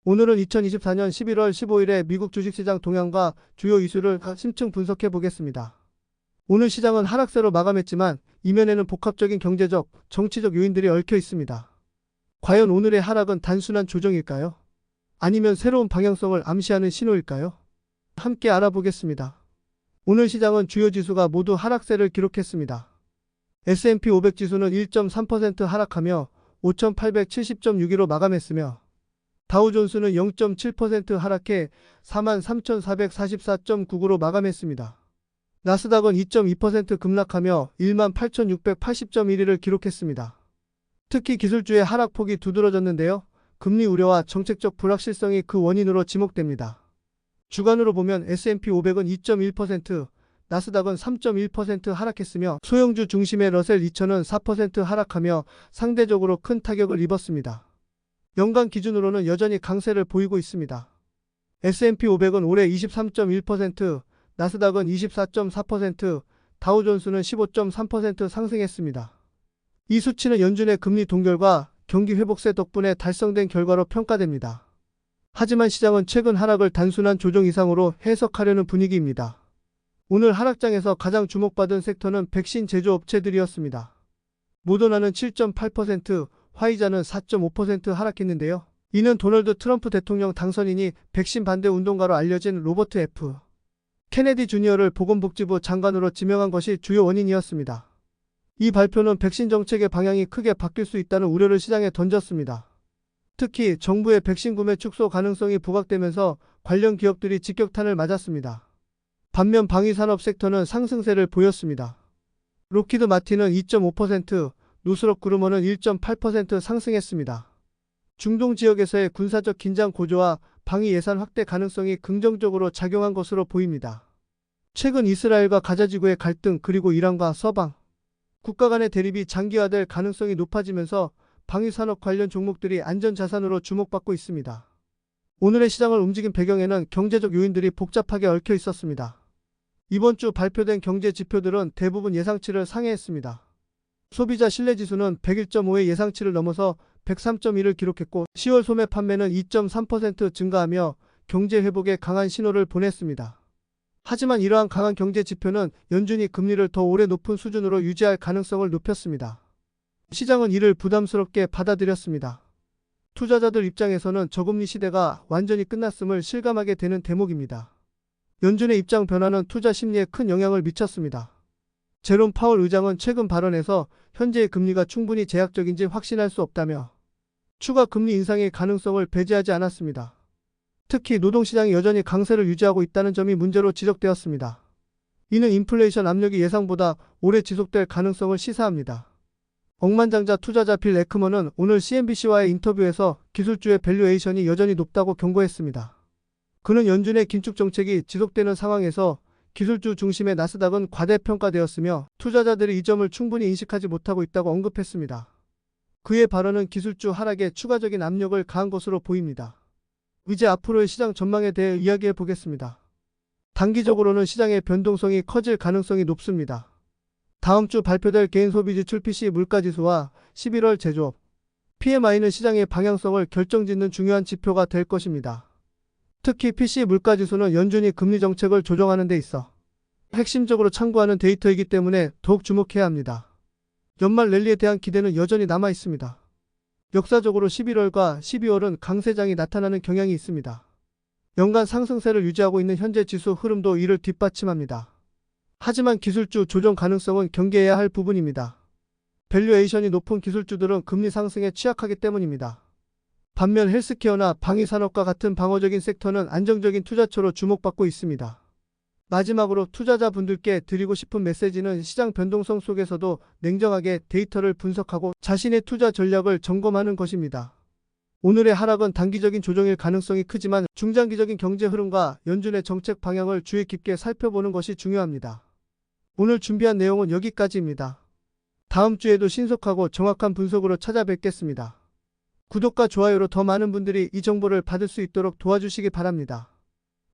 오늘은 2024년 11월 15일에 미국 주식시장 동향과 주요 이슈를 심층 분석해 보겠습니다. 오늘 시장은 하락세로 마감했지만 이면에는 복합적인 경제적, 정치적 요인들이 얽혀 있습니다. 과연 오늘의 하락은 단순한 조정일까요? 아니면 새로운 방향성을 암시하는 신호일까요? 함께 알아보겠습니다. 오늘 시장은 주요 지수가 모두 하락세를 기록했습니다. S&P 500 지수는 1.3% 하락하며 5,870.62로 마감했으며 다우존스는 0.7% 하락해 43,444.99로 마감했습니다. 나스닥은 2.2% 급락하며 18,680.1위를 기록했습니다. 특히 기술주의 하락폭이 두드러졌는데요. 금리 우려와 정책적 불확실성이 그 원인으로 지목됩니다. 주간으로 보면 S&P 500은 2.1%, 나스닥은 3.1% 하락했으며 소형주 중심의 러셀 2000은 4% 하락하며 상대적으로 큰 타격을 입었습니다. 연간 기준으로는 여전히 강세를 보이고 있습니다. S&P 500은 올해 23.1%, 나스닥은 24.4%, 다우존스는 15.3% 상승했습니다. 이 수치는 연준의 금리 동결과 경기 회복세 덕분에 달성된 결과로 평가됩니다. 하지만 시장은 최근 하락을 단순한 조정 이상으로 해석하려는 분위기입니다. 오늘 하락장에서 가장 주목받은 섹터는 백신 제조업체들이었습니다. 모더나는 7.8%, 화이자는 4.5% 하락했는데요. 이는 도널드 트럼프 대통령 당선인이 백신 반대 운동가로 알려진 로버트 F. 케네디 주니어를 보건복지부 장관으로 지명한 것이 주요 원인이었습니다. 이 발표는 백신 정책의 방향이 크게 바뀔 수 있다는 우려를 시장에 던졌습니다. 특히 정부의 백신 구매 축소 가능성이 부각되면서 관련 기업들이 직격탄을 맞았습니다. 반면 방위산업 섹터는 상승세를 보였습니다. 록히드 마틴은 2.5%, 노스럽 그루먼은 1.8% 상승했습니다. 중동 지역에서의 군사적 긴장 고조와 방위 예산 확대 가능성이 긍정적으로 작용한 것으로 보입니다. 최근 이스라엘과 가자지구의 갈등 그리고 이란과 서방 국가 간의 대립이 장기화될 가능성이 높아지면서 방위산업 관련 종목들이 안전자산으로 주목받고 있습니다. 오늘의 시장을 움직인 배경에는 경제적 요인들이 복잡하게 얽혀 있었습니다. 이번 주 발표된 경제 지표들은 대부분 예상치를 상회했습니다. 소비자 신뢰지수는 101.5의 예상치를 넘어서 103.1을 기록했고 10월 소매 판매는 2.3% 증가하며 경제 회복에 강한 신호를 보냈습니다. 하지만 이러한 강한 경제 지표는 연준이 금리를 더 오래 높은 수준으로 유지할 가능성을 높였습니다. 시장은 이를 부담스럽게 받아들였습니다. 투자자들 입장에서는 저금리 시대가 완전히 끝났음을 실감하게 되는 대목입니다. 연준의 입장 변화는 투자 심리에 큰 영향을 미쳤습니다. 제롬 파월 의장은 최근 발언에서 현재의 금리가 충분히 제약적인지 확신할 수 없다며 추가 금리 인상의 가능성을 배제하지 않았습니다. 특히 노동시장이 여전히 강세를 유지하고 있다는 점이 문제로 지적되었습니다. 이는 인플레이션 압력이 예상보다 오래 지속될 가능성을 시사합니다. 억만장자 투자자 빌 에크먼은 오늘 CNBC와의 인터뷰에서 기술주의 밸류에이션이 여전히 높다고 경고했습니다. 그는 연준의 긴축 정책이 지속되는 상황에서 기술주 중심의 나스닥은 과대평가되었으며 투자자들이 이 점을 충분히 인식하지 못하고 있다고 언급했습니다. 그의 발언은 기술주 하락에 추가적인 압력을 가한 것으로 보입니다. 이제 앞으로의 시장 전망에 대해 이야기해 보겠습니다. 단기적으로는 시장의 변동성이 커질 가능성이 높습니다. 다음 주 발표될 개인소비지출 PC 물가지수와 11월 제조업 PMI는 시장의 방향성을 결정짓는 중요한 지표가 될 것입니다. 특히 PC 물가지수는 연준이 금리 정책을 조정하는 데 있어 핵심적으로 참고하는 데이터이기 때문에 더욱 주목해야 합니다. 연말 랠리에 대한 기대는 여전히 남아 있습니다. 역사적으로 11월과 12월은 강세장이 나타나는 경향이 있습니다. 연간 상승세를 유지하고 있는 현재 지수 흐름도 이를 뒷받침합니다. 하지만 기술주 조정 가능성은 경계해야 할 부분입니다. 밸류에이션이 높은 기술주들은 금리 상승에 취약하기 때문입니다. 반면 헬스케어나 방위산업과 같은 방어적인 섹터는 안정적인 투자처로 주목받고 있습니다. 마지막으로 투자자분들께 드리고 싶은 메시지는 시장 변동성 속에서도 냉정하게 데이터를 분석하고 자신의 투자 전략을 점검하는 것입니다. 오늘의 하락은 단기적인 조정일 가능성이 크지만 중장기적인 경제 흐름과 연준의 정책 방향을 주의 깊게 살펴보는 것이 중요합니다. 오늘 준비한 내용은 여기까지입니다. 다음 주에도 신속하고 정확한 분석으로 찾아뵙겠습니다. 구독과 좋아요로 더 많은 분들이 이 정보를 받을 수 있도록 도와주시기 바랍니다.